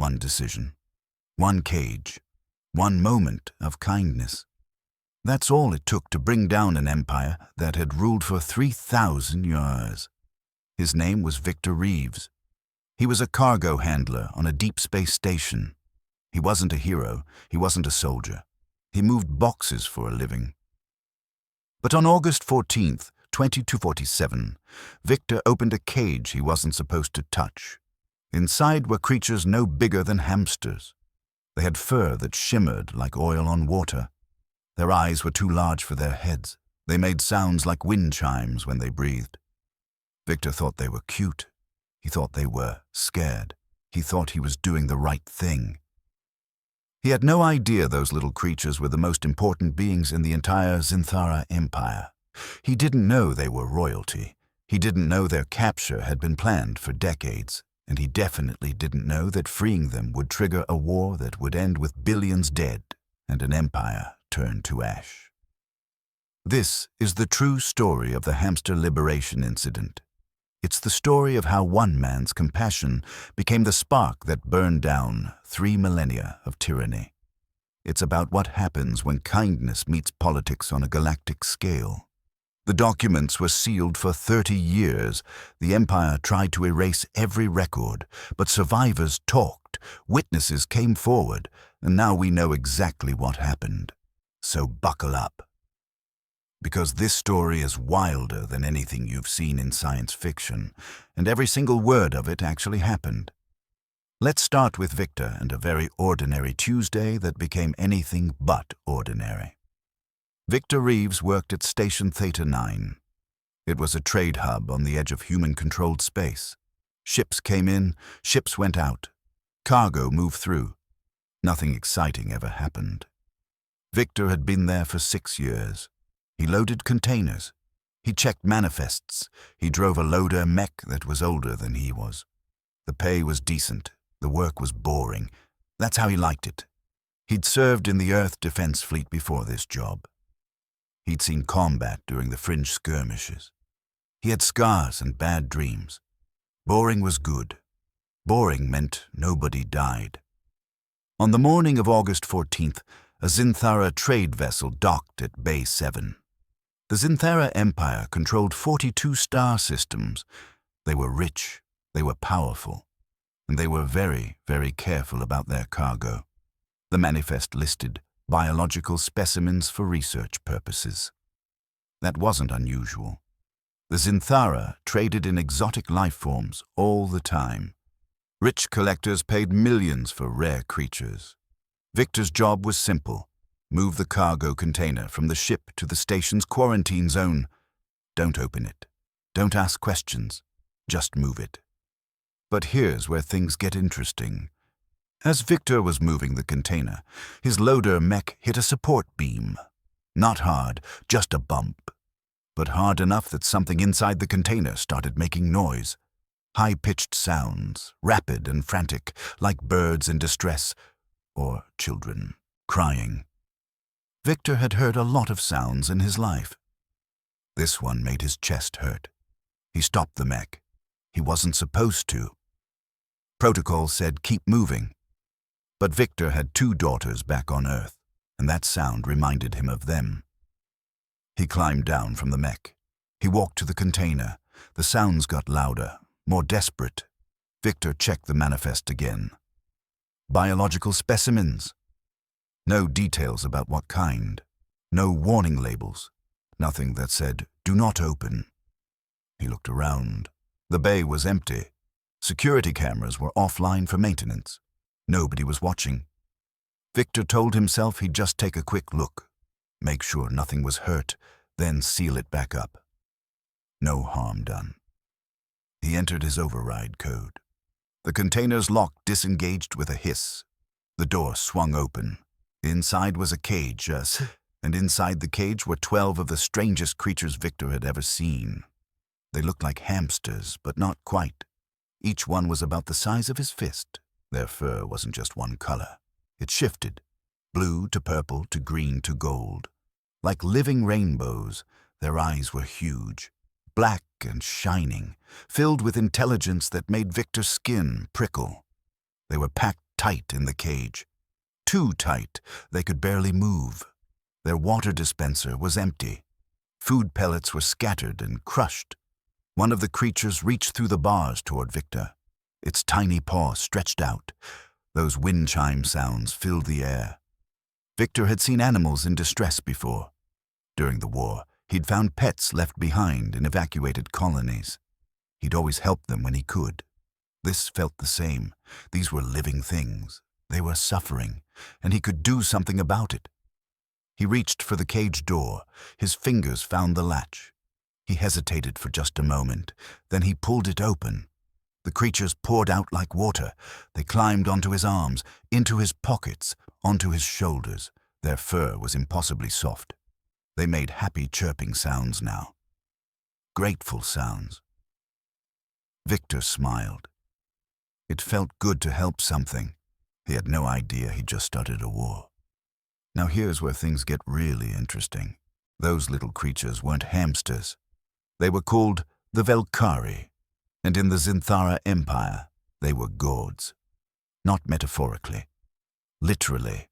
one decision, one cage, one moment of kindness. That's all it took to bring down an empire that had ruled for 3,000 years. His name was Viktor Reeves. He was a cargo handler on a deep space station. He wasn't a hero, he wasn't a soldier. He moved boxes for a living. But on August 14th, 2247, Viktor opened a cage he wasn't supposed to touch. Inside were creatures no bigger than hamsters. They had fur that shimmered like oil on water. Their eyes were too large for their heads. They made sounds like wind chimes when they breathed. Viktor thought they were cute. He thought they were scared. He thought he was doing the right thing. He had no idea those little creatures were the most important beings in the entire Zynthara Empire. He didn't know they were royalty. He didn't know their capture had been planned for decades. And he definitely didn't know that freeing them would trigger a war that would end with billions dead and an empire turned to ash. This is the true story of the hamster liberation incident. It's the story of how one man's compassion became the spark that burned down 3 millennia of tyranny. It's about what happens when kindness meets politics on a galactic scale. The documents were sealed for 30 years. The Empire tried to erase every record, but survivors talked, witnesses came forward, and now we know exactly what happened. So buckle up. Because this story is wilder than anything you've seen in science fiction, and every single word of it actually happened. Let's start with Viktor and a very ordinary Tuesday that became anything but ordinary. Viktor Reeves worked at Station Theta 9. It was a trade hub on the edge of human-controlled space. Ships came in, ships went out. Cargo moved through. Nothing exciting ever happened. Viktor had been there for 6 years. He loaded containers. He checked manifests. He drove a loader mech that was older than he was. The pay was decent. The work was boring. That's how he liked it. He'd served in the Earth Defense Fleet before this job. He'd seen combat during the fringe skirmishes. He had scars and bad dreams. Boring was good. Boring meant nobody died. On the morning of August 14th, a Zynthara trade vessel docked at Bay 7. The Zynthara Empire controlled 42 star systems. They were rich, they were powerful, and they were very, very careful about their cargo. The manifest listed biological specimens for research purposes. That wasn't unusual. The Zynthara traded in exotic life forms all the time. Rich collectors paid millions for rare creatures. Viktor's job was simple. Move the cargo container from the ship to the station's quarantine zone. Don't open it. Don't ask questions. Just move it. But here's where things get interesting. As Viktor was moving the container, his loader mech hit a support beam. Not hard, just a bump. But hard enough that something inside the container started making noise. High-pitched sounds, rapid and frantic, like birds in distress, or children crying. Viktor had heard a lot of sounds in his life. This one made his chest hurt. He stopped the mech. He wasn't supposed to. Protocol said keep moving. But Viktor had 2 daughters back on Earth, and that sound reminded him of them. He climbed down from the mech. He walked to the container. The sounds got louder, more desperate. Viktor checked the manifest again. Biological specimens. No details about what kind. No warning labels. Nothing that said, "Do not open." He looked around. The bay was empty. Security cameras were offline for maintenance. Nobody was watching. Viktor told himself he'd just take a quick look, make sure nothing was hurt, then seal it back up. No harm done. He entered his override code. The container's lock disengaged with a hiss. The door swung open. Inside was a cage, and inside the cage were 12 of the strangest creatures Viktor had ever seen. They looked like hamsters, but not quite. Each one was about the size of his fist. Their fur wasn't just one color. It shifted, blue to purple to green to gold. Like living rainbows, their eyes were huge, black and shining, filled with intelligence that made Viktor's skin prickle. They were packed tight in the cage. Too tight, they could barely move. Their water dispenser was empty. Food pellets were scattered and crushed. One of the creatures reached through the bars toward Viktor. Its tiny paw stretched out. Those wind chime sounds filled the air. Viktor had seen animals in distress before. During the war, he'd found pets left behind in evacuated colonies. He'd always helped them when he could. This felt the same. These were living things. They were suffering, and he could do something about it. He reached for the cage door. His fingers found the latch. He hesitated for just a moment. Then he pulled it open. The creatures poured out like water. They climbed onto his arms, into his pockets, onto his shoulders. Their fur was impossibly soft. They made happy chirping sounds now. Grateful sounds. Viktor smiled. It felt good to help something. He had no idea he'd just started a war. Now here's where things get really interesting. Those little creatures weren't hamsters. They were called the Vel'kari, and in the Zynthara Empire, they were gods. Not metaphorically, literally.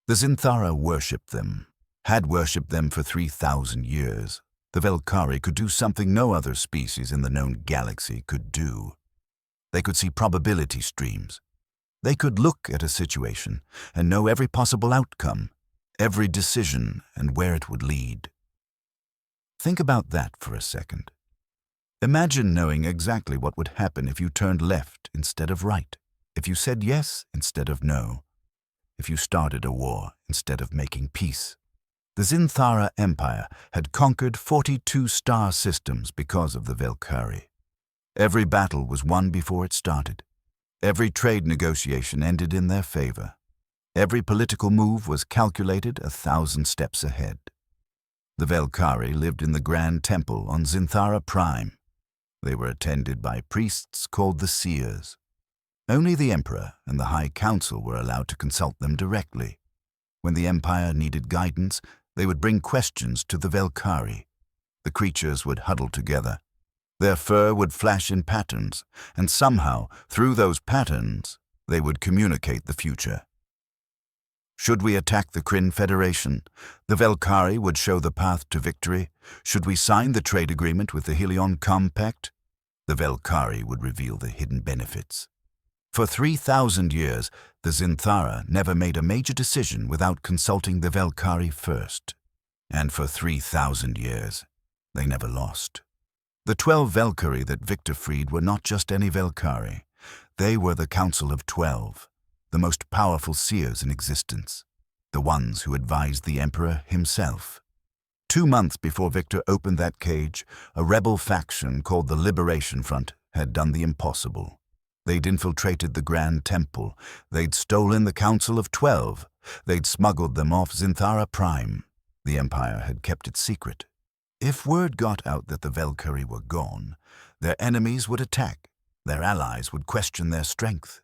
The Zynthara worshipped them, had worshipped them for 3,000 years. The Vel'kari could do something no other species in the known galaxy could do. They could see probability streams. They could look at a situation and know every possible outcome, every decision, and where it would lead. Think about that for a second. Imagine knowing exactly what would happen if you turned left instead of right, if you said yes instead of no, if you started a war instead of making peace. The Zynthara Empire had conquered 42 star systems because of the Vel'kari. Every battle was won before it started. Every trade negotiation ended in their favor. Every political move was calculated 1,000 steps ahead. The Vel'kari lived in the Grand Temple on Zynthara Prime. They were attended by priests called the Seers. Only the Emperor and the High Council were allowed to consult them directly. When the Empire needed guidance, they would bring questions to the Vel'kari. The creatures would huddle together. Their fur would flash in patterns, and somehow, through those patterns, they would communicate the future. Should we attack the Kryn Federation? The Vel'kari would show the path to victory. Should we sign the trade agreement with the Helion Compact? The Vel'kari would reveal the hidden benefits. For 3,000 years, the Zynthara never made a major decision without consulting the Vel'kari first. And for 3,000 years, they never lost. The 12 Vel'kari that Viktor freed were not just any Vel'kari. They were the Council of 12, the most powerful seers in existence, the ones who advised the Emperor himself. 2 months before Viktor opened that cage, a rebel faction called the Liberation Front had done the impossible. They'd infiltrated the Grand Temple. They'd stolen the Council of 12. They'd smuggled them off Zynthara Prime. The Empire had kept it secret. If word got out that the Vel'kari were gone, their enemies would attack. Their allies would question their strength.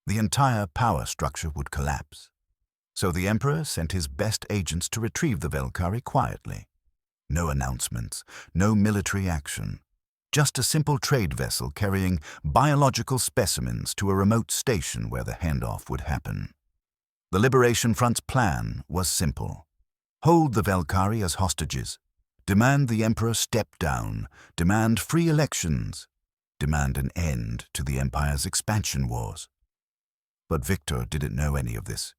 The entire power structure would collapse. So the Emperor sent his best agents to retrieve the Vel'kari quietly. No announcements, no military action. Just a simple trade vessel carrying biological specimens to a remote station where the handoff would happen. The Liberation Front's plan was simple. Hold the Vel'kari as hostages. Demand the Emperor step down. Demand free elections. Demand an end to the Empire's expansion wars. But Viktor didn't know any of this.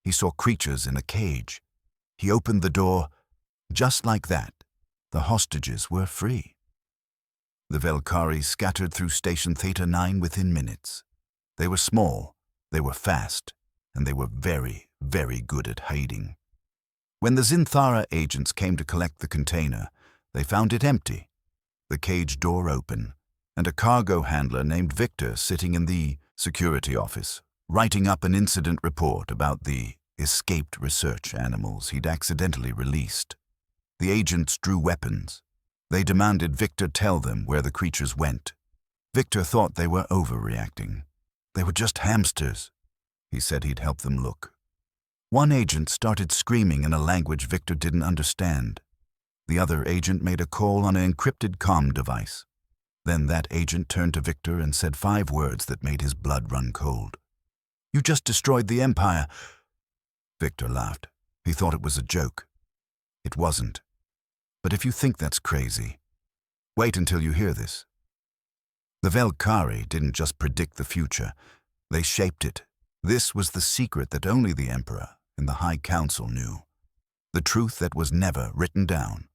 He saw creatures in a cage. He opened the door. Just like that, the hostages were free. The Vel'kari scattered through Station Theta 9 within minutes. They were small, they were fast, and they were very, very good at hiding. When the Zynthara agents came to collect the container, they found it empty, the cage door open, and a cargo handler named Viktor sitting in the security office, writing up an incident report about the escaped research animals he'd accidentally released. The agents drew weapons. They demanded Viktor tell them where the creatures went. Viktor thought they were overreacting. They were just hamsters. He said he'd help them look. One agent started screaming in a language Viktor didn't understand. The other agent made a call on an encrypted comm device. Then that agent turned to Viktor and said 5 words that made his blood run cold. You just destroyed the Empire." Viktor laughed. He thought it was a joke. It wasn't. But if you think that's crazy, wait until you hear this. The Vel'kari didn't just predict the future. They shaped it. This was the secret that only the Emperor and the High Council knew. The truth that was never written down.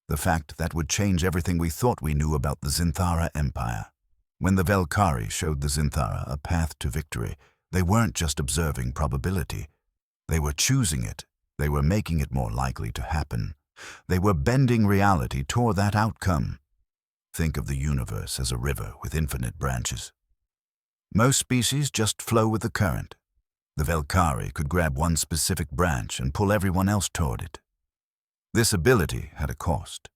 The fact that would change everything we thought we knew about the Zynthara Empire. When the Vel'kari showed the Zynthara a path to victory, they weren't just observing probability. They were choosing it. They were making it more likely to happen. They were bending reality toward that outcome. Think of the universe as a river with infinite branches. Most species just flow with the current. The Vel'kari could grab one specific branch and pull everyone else toward it. This ability had a cost.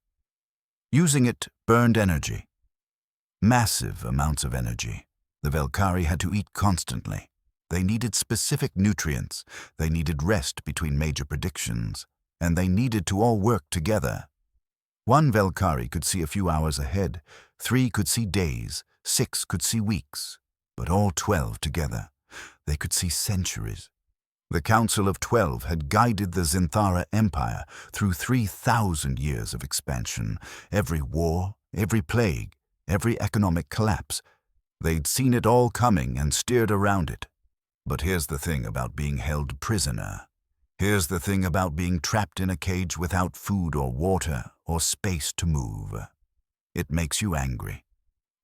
Using it burned energy. Massive amounts of energy. The Vel'kari had to eat constantly. They needed specific nutrients. They needed rest between major predictions. And they needed to all work together. One Vel'kari could see a few hours ahead. 3 could see days. 6 could see weeks. But all 12 together, they could see centuries. The Council of 12 had guided the Zynthara Empire through 3,000 years of expansion. Every war, every plague, every economic collapse. They'd seen it all coming and steered around it. But here's the thing about being held prisoner. Here's the thing about being trapped in a cage without food or water or space to move. It makes you angry.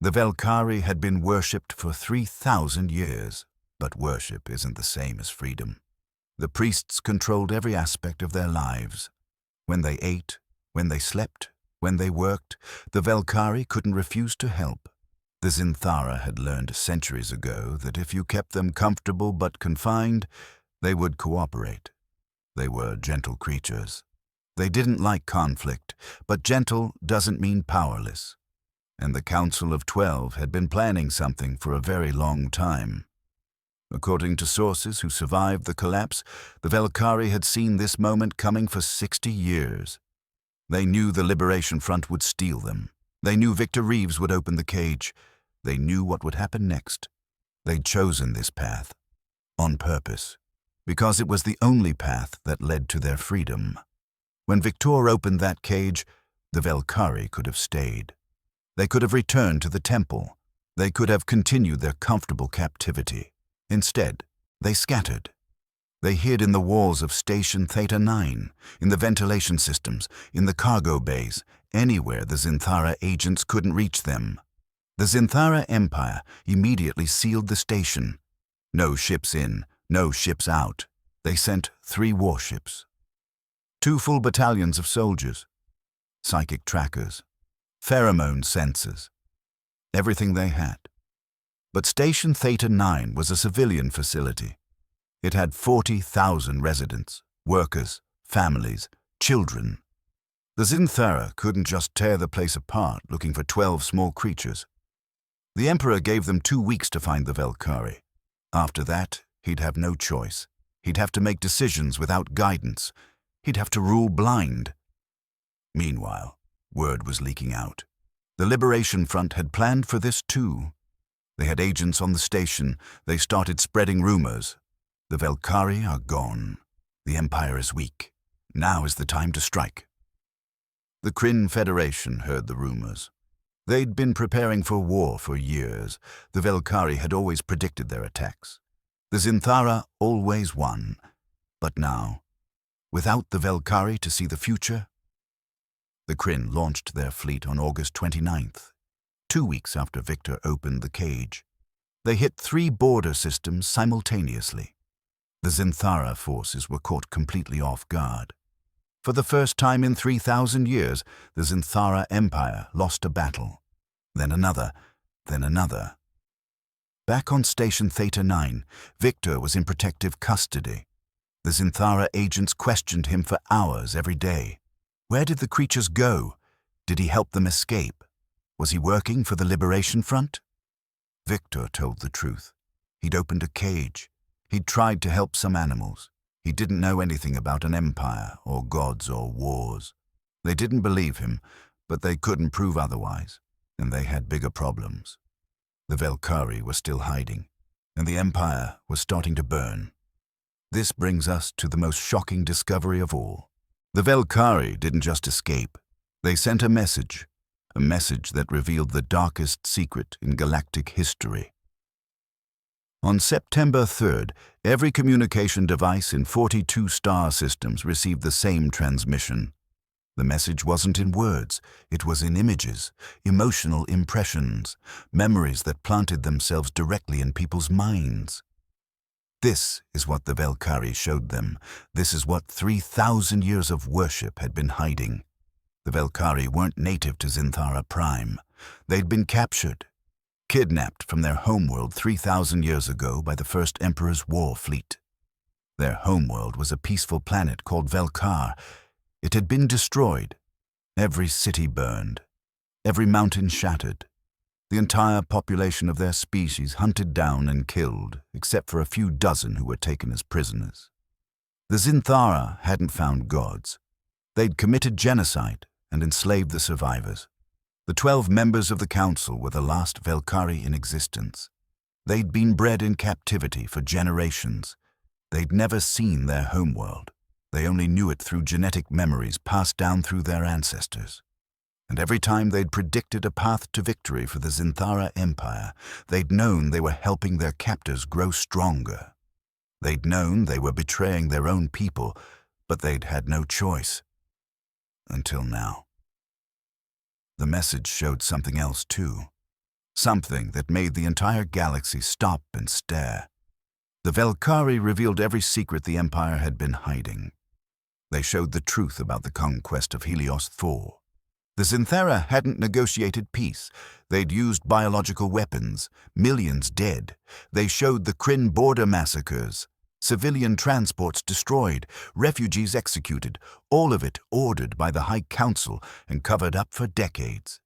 The Vel'kari had been worshipped for 3,000 years, but worship isn't the same as freedom. The priests controlled every aspect of their lives. When they ate, when they slept, when they worked, the Vel'kari couldn't refuse to help. The Zynthara had learned centuries ago that if you kept them comfortable but confined, they would cooperate. They were gentle creatures. They didn't like conflict, but gentle doesn't mean powerless. And the Council of 12 had been planning something for a very long time. According to sources who survived the collapse, the Vel'kari had seen this moment coming for 60 years. They knew the Liberation Front would steal them. They knew Viktor Reeves would open the cage. They knew what would happen next. They'd chosen this path, on purpose, because it was the only path that led to their freedom. When Viktor opened that cage, the Vel'kari could have stayed. They could have returned to the temple. They could have continued their comfortable captivity. Instead, they scattered. They hid in the walls of Station Theta 9, in the ventilation systems, in the cargo bays, anywhere the Zynthara agents couldn't reach them. The Zynthara Empire immediately sealed the station. No ships in, no ships out. They sent 3 warships. 2 full battalions of soldiers. Psychic trackers. Pheromone sensors. Everything they had. But Station Theta 9 was a civilian facility. It had 40,000 residents, workers, families, children. The Zynthara couldn't just tear the place apart looking for 12 small creatures. The Emperor gave them 2 weeks to find the Vel'kari. After that, he'd have no choice. He'd have to make decisions without guidance. He'd have to rule blind. Meanwhile, word was leaking out. The Liberation Front had planned for this too. They had agents on the station. They started spreading rumors. The Vel'kari are gone. The Empire is weak. Now is the time to strike. The Kryn Federation heard the rumors. They'd been preparing for war for years. The Vel'kari had always predicted their attacks. The Zynthara always won. But now, without the Vel'kari to see the future, the Kryn launched their fleet on August 29th, 2 weeks after Viktor opened the cage. They hit 3 border systems simultaneously. The Zynthara forces were caught completely off guard. For the first time in 3,000 years, the Zynthara Empire lost a battle. Then another, then another. Back on Station Theta 9, Viktor was in protective custody. The Zynthara agents questioned him for hours every day. Where did the creatures go? Did he help them escape? Was he working for the Liberation Front? Viktor told the truth. He'd opened a cage. He'd tried to help some animals. He didn't know anything about an empire or gods or wars. They didn't believe him, but they couldn't prove otherwise, and they had bigger problems. The Vel'kari were still hiding. and the Empire was starting to burn. This brings us to the most shocking discovery of all. The Vel'kari didn't just escape. They sent a message that revealed the darkest secret in galactic history. On September 3rd, every communication device in 42 star systems received the same transmission. The message wasn't in words, it was in images, emotional impressions, memories that planted themselves directly in people's minds. This is what the Vel'kari showed them. This is what 3,000 years of worship had been hiding. The Vel'kari weren't native to Zynthara Prime. They'd been captured, kidnapped from their homeworld 3,000 years ago by the First Emperor's war fleet. Their homeworld was a peaceful planet called Vel'kari. It had been destroyed. Every city burned. Every mountain shattered. The entire population of their species hunted down and killed, except for a few dozen who were taken as prisoners. The Zynthara hadn't found gods. They'd committed genocide and enslaved the survivors. The 12 members of the council were the last Vel'kari in existence. They'd been bred in captivity for generations. They'd never seen their homeworld. They only knew it through genetic memories passed down through their ancestors. And every time they'd predicted a path to victory for the Zynthara Empire, they'd known they were helping their captors grow stronger. They'd known they were betraying their own people, but they'd had no choice. Until now. The message showed something else too. Something that made the entire galaxy stop and stare. The Vel'kari revealed every secret the Empire had been hiding. They showed the truth about the conquest of Helios 4. The Zynthara hadn't negotiated peace. They'd used biological weapons, millions dead. They showed the Kryn border massacres, civilian transports destroyed, refugees executed, all of it ordered by the High Council and covered up for decades.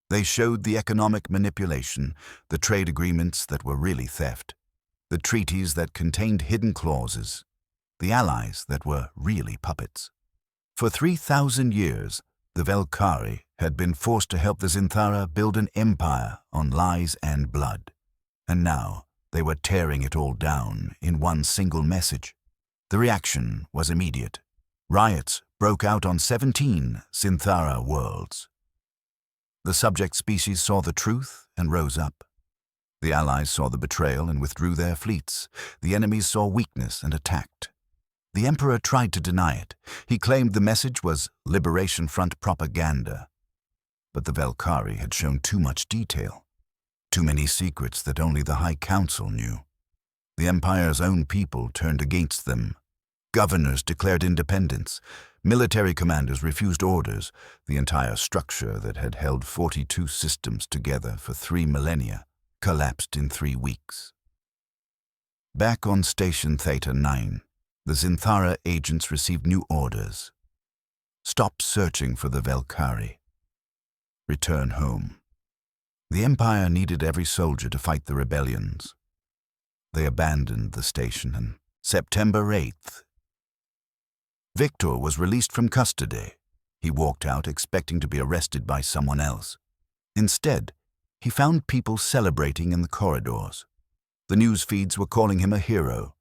They showed the economic manipulation, the trade agreements that were really theft, the treaties that contained hidden clauses, the allies that were really puppets. For 3,000 years, the Vel'kari had been forced to help the Zynthara build an empire on lies and blood. And now they were tearing it all down in one single message. The reaction was immediate. Riots broke out on 17 Zynthara worlds. The subject species saw the truth and rose up. The allies saw the betrayal and withdrew their fleets. The enemies saw weakness and attacked. The Emperor tried to deny it. He claimed the message was Liberation Front propaganda. But the Vel'kari had shown too much detail. Too many secrets that only the High Council knew. The Empire's own people turned against them. Governors declared independence. Military commanders refused orders. The entire structure that had held 42 systems together for 3 millennia collapsed in 3 weeks. Back on Station Theta 9, the Zynthara agents received new orders. Stop searching for the Vel'kari. Return home. The Empire needed every soldier to fight the rebellions. They abandoned the station on September 8th. Viktor was released from custody. He walked out expecting to be arrested by someone else. Instead, he found people celebrating in the corridors. The news feeds were calling him a hero.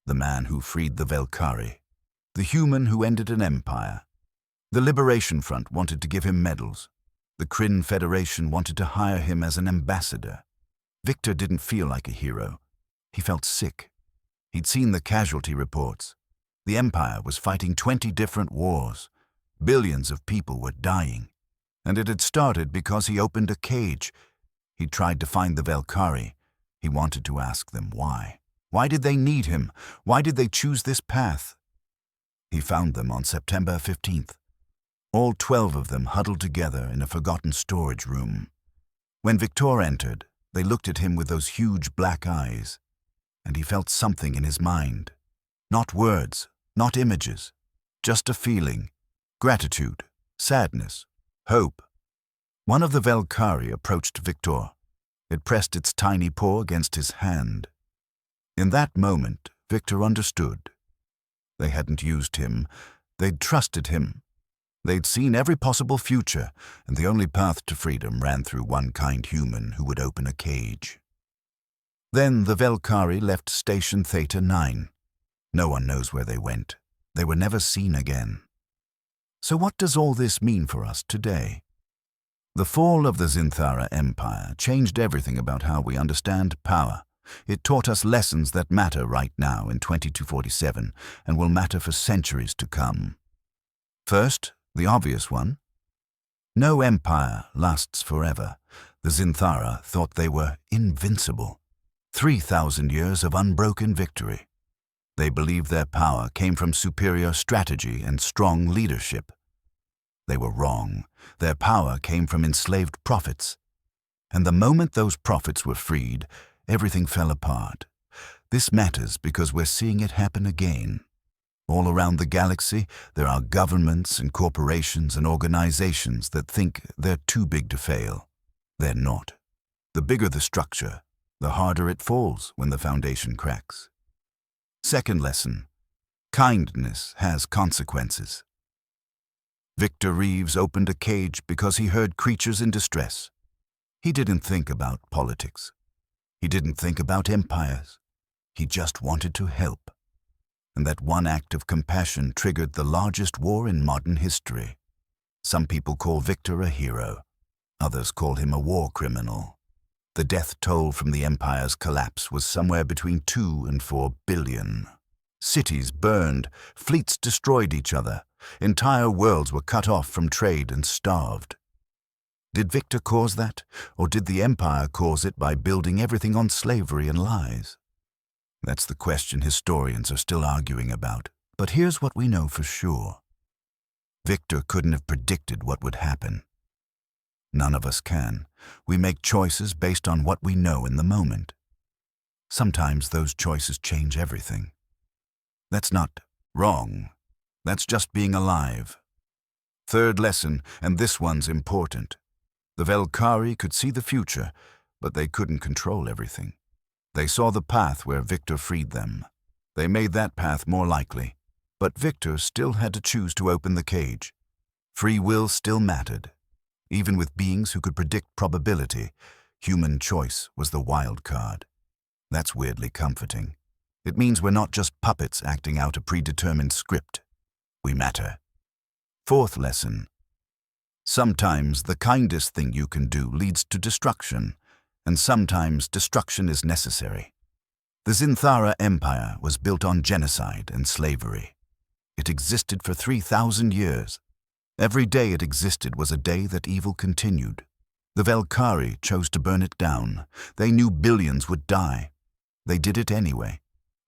The man who freed the Vel'kari. The human who ended an empire. The Liberation Front wanted to give him medals. The Kryn Federation wanted to hire him as an ambassador. Viktor didn't feel like a hero. He felt sick. He'd seen the casualty reports. The Empire was fighting 20 different wars. Billions of people were dying. And it had started because he opened a cage. He tried to find the Vel'kari. He wanted to ask them why. Why did they need him? Why did they choose this path? He found them on September 15th. All 12 of them huddled together in a forgotten storage room. When Viktor entered, they looked at him with those huge black eyes, and he felt something in his mind. Not words, not images, just a feeling, gratitude, sadness, hope. One of the Vel'kari approached Viktor. It pressed its tiny paw against his hand. In that moment, Viktor understood. They hadn't used him. They'd trusted him. They'd seen every possible future, and the only path to freedom ran through one kind human who would open a cage. Then the Vel'kari left Station Theta 9. No one knows where they went. They were never seen again. So what does all this mean for us today? The fall of the Zynthara Empire changed everything about how we understand power. It taught us lessons that matter right now in 2247 and will matter for centuries to come. First, the obvious one. No empire lasts forever. The Zynthara thought they were invincible. 3,000 years of unbroken victory. They believed their power came from superior strategy and strong leadership. They were wrong. Their power came from enslaved prophets. And the moment those prophets were freed, everything fell apart. This matters because we're seeing it happen again. All around the galaxy, there are governments and corporations and organizations that think they're too big to fail. They're not. The bigger the structure, the harder it falls when the foundation cracks. Second lesson, kindness has consequences. Viktor Reeves opened a cage because he heard creatures in distress. He didn't think about politics. He didn't think about empires. He just wanted to help. And that one act of compassion triggered the largest war in modern history. Some people call Viktor a hero. Others call him a war criminal. The death toll from the empire's collapse was somewhere between 2 and 4 billion. Cities burned, fleets destroyed each other, entire worlds were cut off from trade and starved. Did Viktor cause that, or did the empire cause it by building everything on slavery and lies? That's the question historians are still arguing about. But here's what we know for sure. Viktor couldn't have predicted what would happen. None of us can. We make choices based on what we know in the moment. Sometimes those choices change everything. That's not wrong. That's just being alive. Third lesson, and this one's important. The Vel'kari could see the future, but they couldn't control everything. They saw the path where Viktor freed them. They made that path more likely, but Viktor still had to choose to open the cage. Free will still mattered. Even with beings who could predict probability, human choice was the wild card. That's weirdly comforting. It means we're not just puppets acting out a predetermined script. We matter. Fourth lesson. Sometimes the kindest thing you can do leads to destruction, and sometimes destruction is necessary. The Zynthara Empire was built on genocide and slavery. It existed for 3,000 years. Every day it existed was a day that evil continued. The Vel'kari chose to burn it down. They knew billions would die. They did it anyway,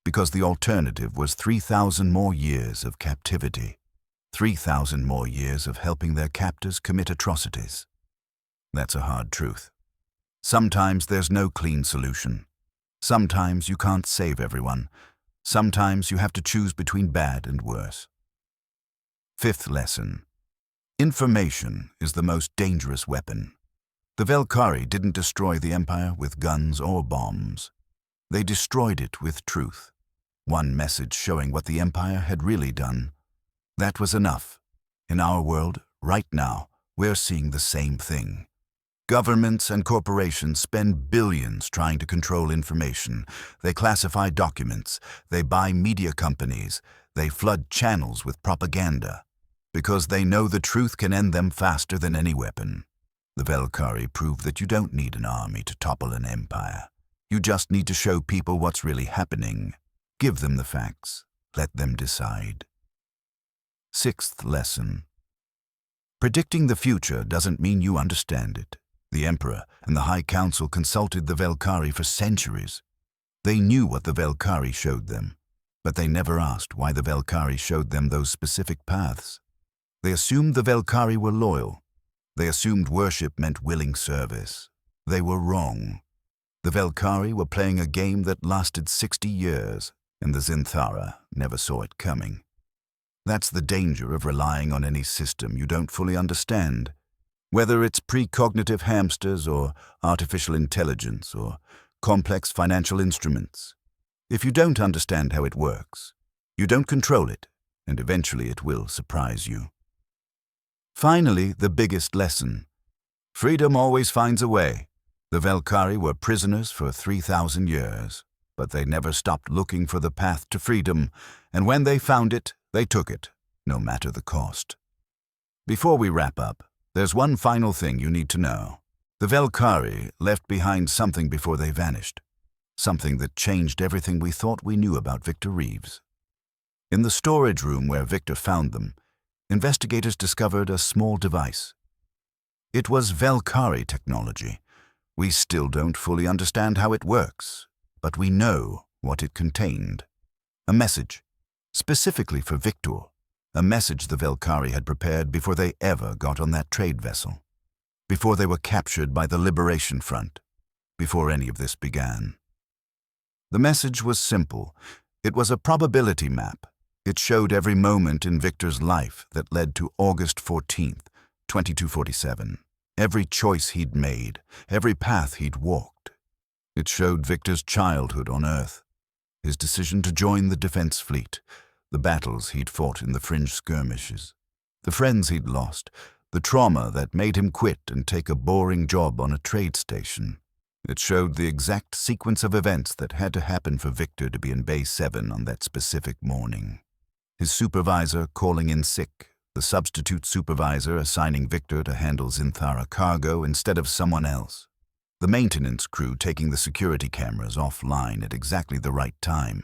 because the alternative was 3,000 more years of captivity. 3,000 more years of helping their captors commit atrocities. That's a hard truth. Sometimes there's no clean solution. Sometimes you can't save everyone. Sometimes you have to choose between bad and worse. Fifth lesson. Information is the most dangerous weapon. The Vel'kari didn't destroy the empire with guns or bombs. They destroyed it with truth. One message showing what the empire had really done. That was enough. In our world, right now, we're seeing the same thing. Governments and corporations spend billions trying to control information. They classify documents. They buy media companies. They flood channels with propaganda. Because they know the truth can end them faster than any weapon. The Vel'kari proved that you don't need an army to topple an empire. You just need to show people what's really happening. Give them the facts. Let them decide. Sixth lesson. Predicting the future doesn't mean you understand it. The Emperor and the High Council consulted the Vel'kari for centuries. They knew what the Vel'kari showed them, but they never asked why the Vel'kari showed them those specific paths. They assumed the Vel'kari were loyal. They assumed worship meant willing service. They were wrong. The Vel'kari were playing a game that lasted 60 years, and the Zynthara never saw it coming. That's the danger of relying on any system you don't fully understand, whether it's precognitive hamsters or artificial intelligence or complex financial instruments. If you don't understand how it works, you don't control it, and eventually it will surprise you. Finally, the biggest lesson. Freedom always finds a way. The Vel'kari were prisoners for 3,000 years, but they never stopped looking for the path to freedom, and when they found it, they took it, no matter the cost. Before we wrap up, there's one final thing you need to know. The Vel'kari left behind something before they vanished, something that changed everything we thought we knew about Viktor Reeves. In the storage room where Viktor found them, investigators discovered a small device. It was Vel'kari technology. We still don't fully understand how it works, but we know what it contained. A message, specifically for Viktor, a message the Vel'kari had prepared before they ever got on that trade vessel, before they were captured by the Liberation Front, before any of this began. The message was simple. It was a probability map. It showed every moment in Viktor's life that led to August 14th, 2247. Every choice he'd made, every path he'd walked. It showed Viktor's childhood on Earth, his decision to join the defense fleet, the battles he'd fought in the fringe skirmishes, the friends he'd lost, the trauma that made him quit and take a boring job on a trade station. It showed the exact sequence of events that had to happen for Viktor to be in Bay 7 on that specific morning. His supervisor calling in sick, the substitute supervisor assigning Viktor to handle Zynthara cargo instead of someone else, the maintenance crew taking the security cameras offline at exactly the right time.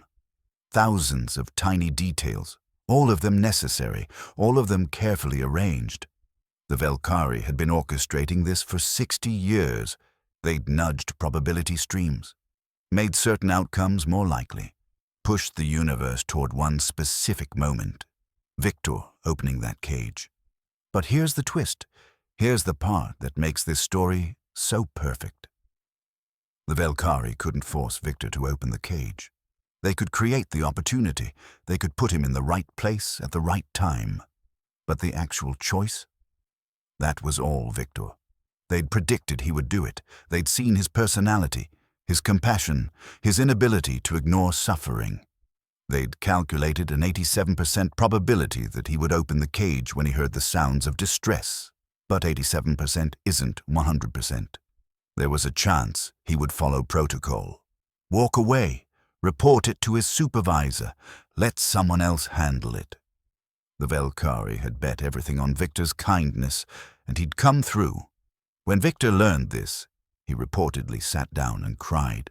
Thousands of tiny details, all of them necessary, all of them carefully arranged. The Vel'kari had been orchestrating this for 60 years. They'd nudged probability streams, made certain outcomes more likely, pushed the universe toward one specific moment. Viktor opening that cage. But here's the twist. Here's the part that makes this story so perfect. The Vel'kari couldn't force Viktor to open the cage. They could create the opportunity. They could put him in the right place at the right time. But the actual choice? That was all Viktor. They'd predicted he would do it. They'd seen his personality, his compassion, his inability to ignore suffering. They'd calculated an 87% probability that he would open the cage when he heard the sounds of distress. But 87% isn't 100%. There was a chance he would follow protocol. Walk away. Report it to his supervisor. Let someone else handle it. The Vel'kari had bet everything on Viktor's kindness, and he'd come through. When Viktor learned this, he reportedly sat down and cried.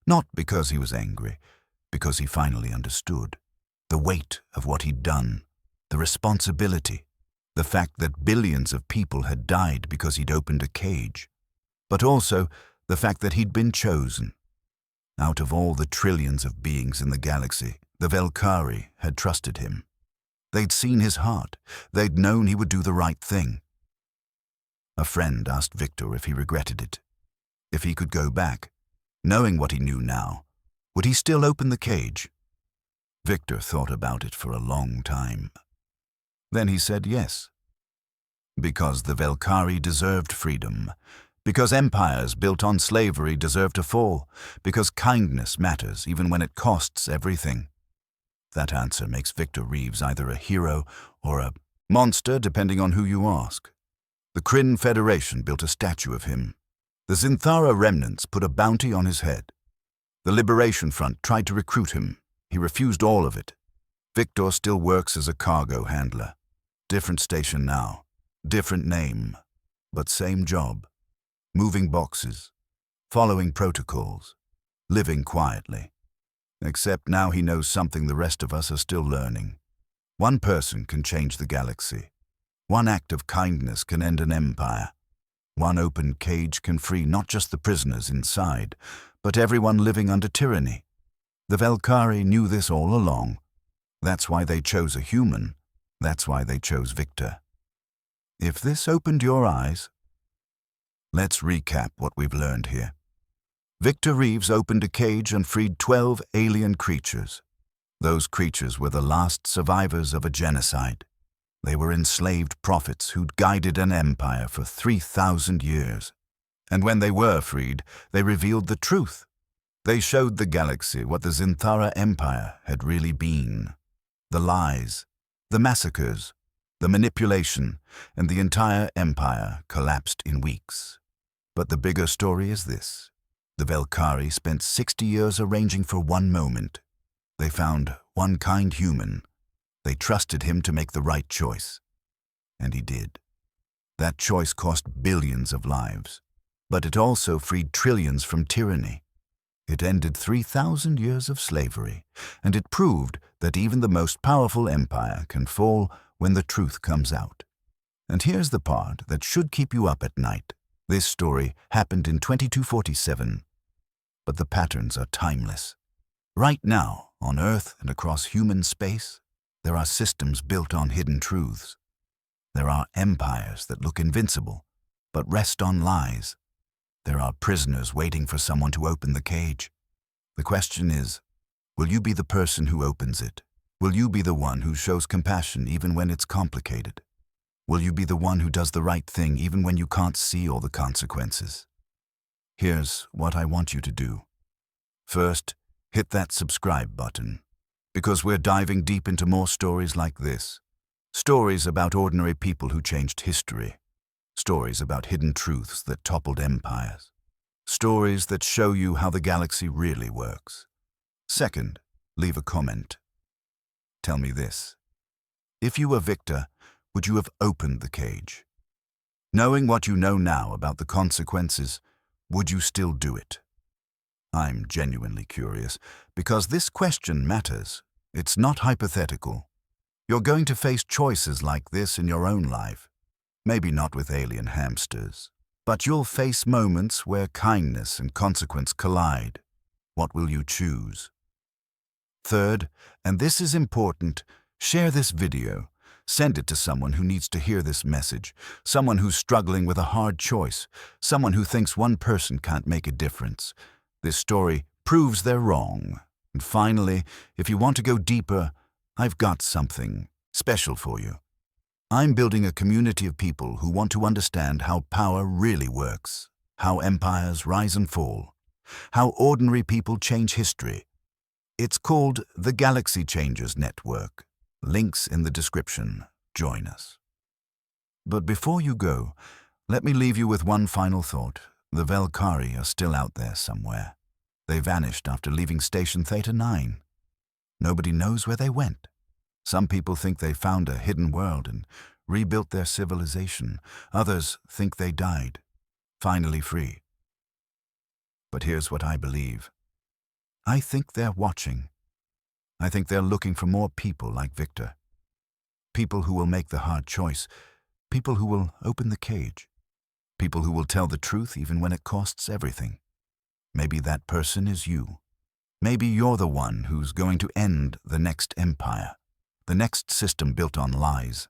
Not because he was angry, because he finally understood. The weight of what he'd done, the responsibility, the fact that billions of people had died because he'd opened a cage, but also the fact that he'd been chosen. Out of all the trillions of beings in the galaxy, the Vel'kari had trusted him. They'd seen his heart. They'd known he would do the right thing. A friend asked Viktor if he regretted it. If he could go back, knowing what he knew now, would he still open the cage? Viktor thought about it for a long time. Then he said yes. Because the Vel'kari deserved freedom. Because empires built on slavery deserve to fall. Because kindness matters even when it costs everything. That answer makes Viktor Reeves either a hero or a monster, depending on who you ask. The Kryn Federation built a statue of him. The Zynthara remnants put a bounty on his head. The Liberation Front tried to recruit him. He refused all of it. Viktor still works as a cargo handler. Different station now, different name, but same job. Moving boxes, following protocols, living quietly. Except now he knows something the rest of us are still learning. One person can change the galaxy. One act of kindness can end an empire. One open cage can free not just the prisoners inside, but everyone living under tyranny. The Vel'kari knew this all along. That's why they chose a human. That's why they chose Viktor. If this opened your eyes, let's recap what we've learned here. Viktor Reeves opened a cage and freed 12 alien creatures. Those creatures were the last survivors of a genocide. They were enslaved prophets who'd guided an empire for 3,000 years. And when they were freed, they revealed the truth. They showed the galaxy what the Zynthara Empire had really been. The lies, the massacres, the manipulation, and the entire empire collapsed in weeks. But the bigger story is this. The Vel'kari spent 60 years arranging for one moment. They found one kind human. They trusted him to make the right choice. And he did. That choice cost billions of lives. But it also freed trillions from tyranny. It ended 3,000 years of slavery, and it proved that even the most powerful empire can fall when the truth comes out. And here's the part that should keep you up at night. This story happened in 2247, but the patterns are timeless. Right now, on Earth and across human space, there are systems built on hidden truths. There are empires that look invincible, but rest on lies. There are prisoners waiting for someone to open the cage. The question is, will you be the person who opens it? Will you be the one who shows compassion even when it's complicated? Will you be the one who does the right thing even when you can't see all the consequences? Here's what I want you to do. First, hit that subscribe button, because we're diving deep into more stories like this. Stories about ordinary people who changed history. Stories about hidden truths that toppled empires. Stories that show you how the galaxy really works. Second, leave a comment. Tell me this. If you were Viktor, would you have opened the cage? Knowing what you know now about the consequences, would you still do it? I'm genuinely curious, because this question matters. It's not hypothetical. You're going to face choices like this in your own life. Maybe not with alien hamsters, but you'll face moments where kindness and consequence collide. What will you choose? Third, and this is important, share this video. Send it to someone who needs to hear this message, someone who's struggling with a hard choice, someone who thinks one person can't make a difference. This story proves they're wrong. And finally, if you want to go deeper, I've got something special for you. I'm building a community of people who want to understand how power really works, how empires rise and fall, how ordinary people change history. It's called the Galaxy Changers Network. Links in the description. Join us. But before you go, let me leave you with one final thought. The Vel'kari are still out there somewhere. They vanished after leaving Station Theta 9. Nobody knows where they went. Some people think they found a hidden world and rebuilt their civilization. Others think they died, finally free. But here's what I believe. I think they're watching. I think they're looking for more people like Viktor. People who will make the hard choice. People who will open the cage. People who will tell the truth even when it costs everything. Maybe that person is you. Maybe you're the one who's going to end the next empire. The next system built on lies.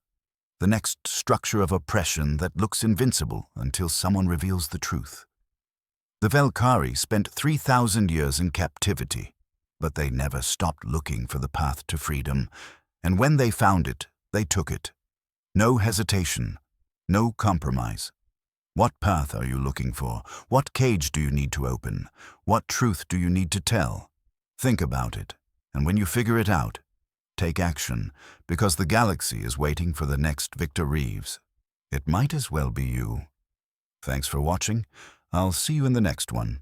The next structure of oppression that looks invincible until someone reveals the truth. The Vel'kari spent 3,000 years in captivity, but they never stopped looking for the path to freedom, and when they found it, they took it. No hesitation, no compromise. What path are you looking for? What cage do you need to open? What truth do you need to tell? Think about it, and when you figure it out, take action, because the galaxy is waiting for the next Viktor Reeves. It might as well be you. Thanks for watching. I'll see you in the next one.